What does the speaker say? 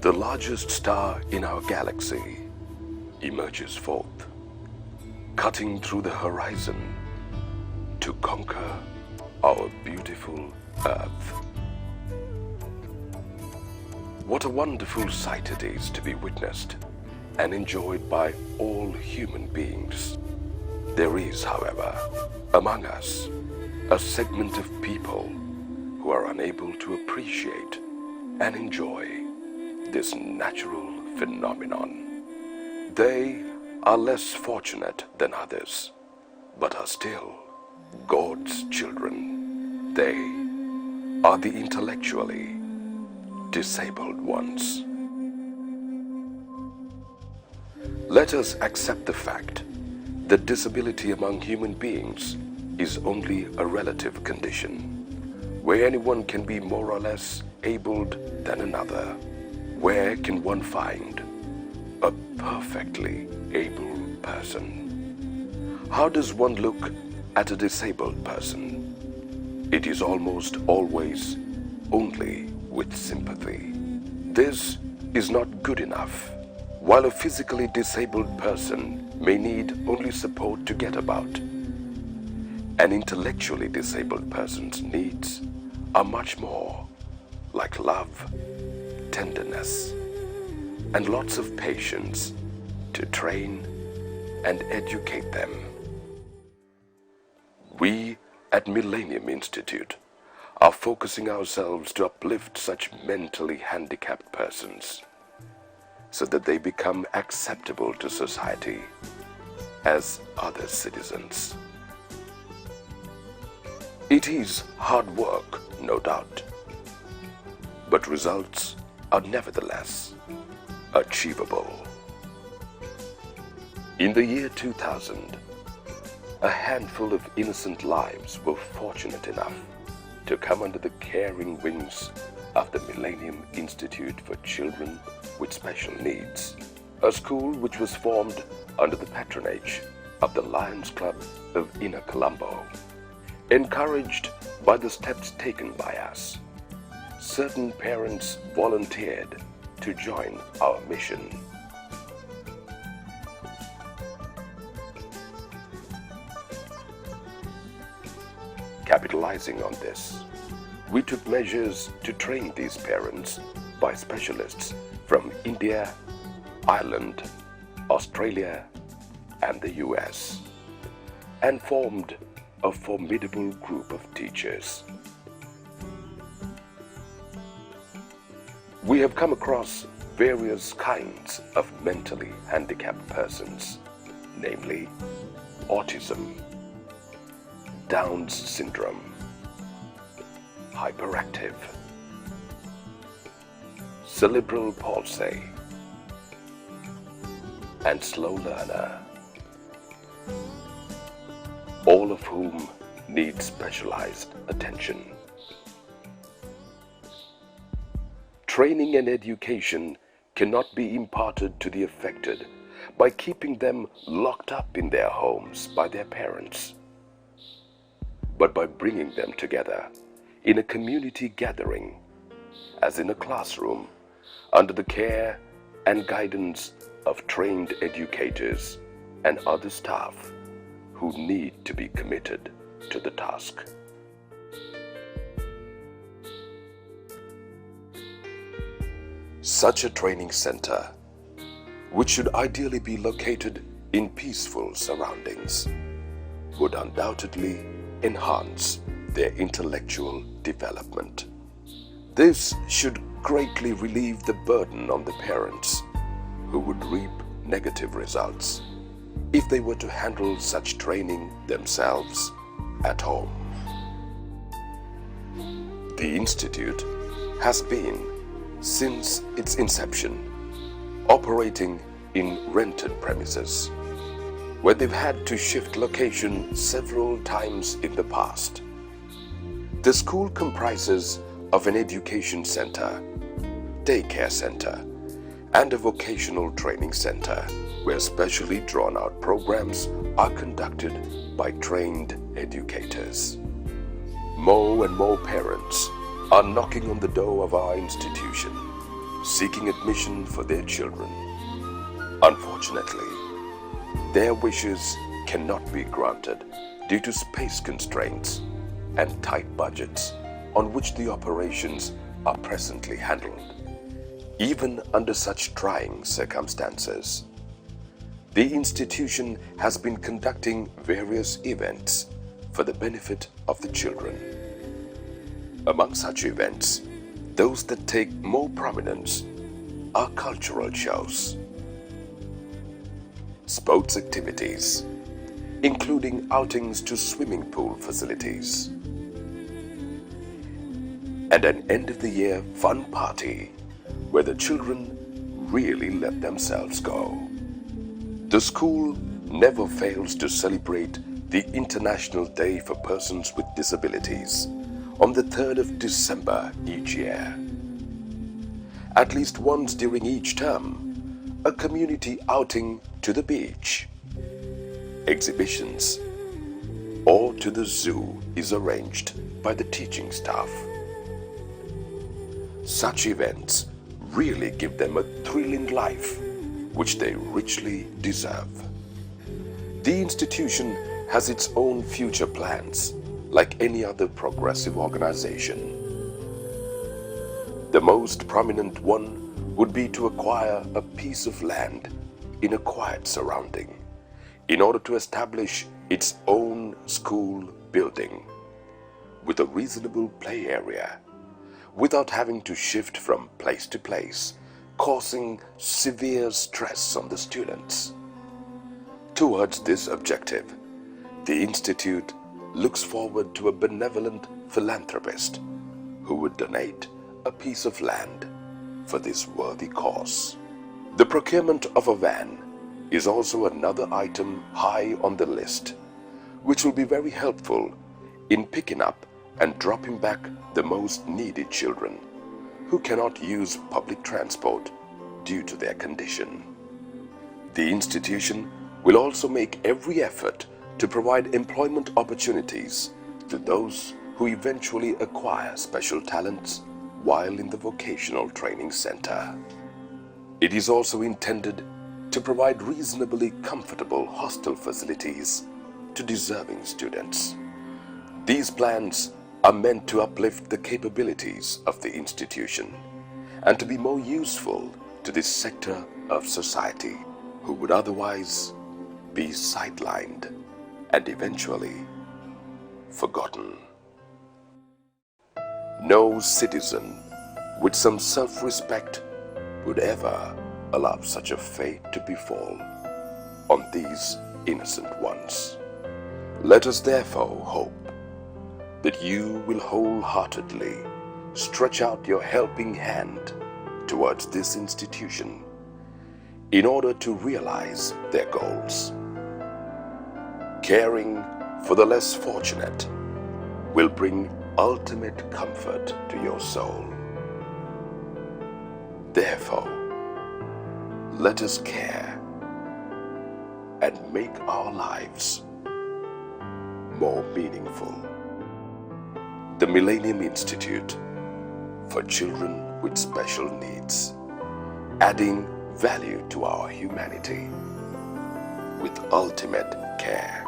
The largest star in our galaxy emerges forth, cutting through the horizon to conquer our beautiful Earth. What a wonderful sight it is to be witnessed and enjoyed by all human beings. There is, however, among us a segment of people who are unable to appreciate and enjoy this natural phenomenon. They are less fortunate than others, but are still God's children. They are the intellectually disabled ones. Let us accept the fact that disability among human beings is only a relative condition, where anyone can be more or less abled than another. Where can one find a perfectly able person? How does one look at a disabled person? It is almost always only with sympathy. This is not good enough. While a physically disabled person may need only support to get about, an intellectually disabled person's needs are much more, like love, tenderness, and lots of patience to train and educate them. We at Millennium Institute are focusing ourselves to uplift such mentally handicapped persons so that they become acceptable to society as other citizens. It is hard work, no doubt, but results are nevertheless achievable. In the year 2000, a handful of innocent lives were fortunate enough to come under the caring wings of the Millennium Institute for Children with Special Needs, a school which was formed under the patronage of the Lions Club of Inner Colombo. Encouraged by the steps taken by us, certain parents volunteered to join our mission. Capitalizing on this, we took measures to train these parents by specialists from India, Ireland, Australia, and the US, and formed a formidable group of teachers. We have come across various kinds of mentally handicapped persons, namely autism, Down's syndrome, hyperactive, cerebral palsy, and slow learner, all of whom need specialized attention. Training and education cannot be imparted to the affected by keeping them locked up in their homes by their parents, but by bringing them together in a community gathering, as in a classroom, under the care and guidance of trained educators and other staff who need to be committed to the task. Such a training center, which should ideally be located in peaceful surroundings, would undoubtedly enhance their intellectual development. This should greatly relieve the burden on the parents who would reap negative results if they were to handle such training themselves at home. The Institute has been, since its inception, operating in rented premises, where they've had to shift location several times in the past. The school comprises of an education center, daycare center, and a vocational training center, where specially drawn out programs are conducted by trained educators. More and more parents are knocking on the door of our institution seeking admission for their children. Unfortunately, their wishes cannot be granted due to space constraints and tight budgets on which the operations are presently handled. Even under such trying circumstances, the institution has been conducting various events for the benefit of the children. Among such events, those that take more prominence are cultural shows, sports activities, including outings to swimming pool facilities, and an end-of-the-year fun party where the children really let themselves go. The school never fails to celebrate the International Day for Persons with Disabilities on the 3rd of December each year. At least once during each term, a community outing to the beach, exhibitions, or to the zoo is arranged by the teaching staff. Such events really give them a thrilling life, which they richly deserve. The institution has its own future plans, like any other progressive organization. The most prominent one would be to acquire a piece of land in a quiet surrounding in order to establish its own school building with a reasonable play area, without having to shift from place to place, causing severe stress on the students. Towards this objective, the Institute looks forward to a benevolent philanthropist who would donate a piece of land for this worthy cause. The procurement of a van is also another item high on the list, which will be very helpful in picking up and dropping back the most needy children who cannot use public transport due to their condition. The institution will also make every effort to provide employment opportunities to those who eventually acquire special talents while in the vocational training center. It is also intended to provide reasonably comfortable hostel facilities to deserving students. These plans are meant to uplift the capabilities of the institution and to be more useful to this sector of society who would otherwise be sidelined and eventually forgotten. No citizen with some self-respect would ever allow such a fate to befall on these innocent ones. Let us therefore hope that you will wholeheartedly stretch out your helping hand towards this institution in order to realize their goals. Caring for the less fortunate will bring ultimate comfort to your soul. Therefore, let us care and make our lives more meaningful. The Millennium Institute for Children with Special Needs, adding value to our humanity with ultimate care.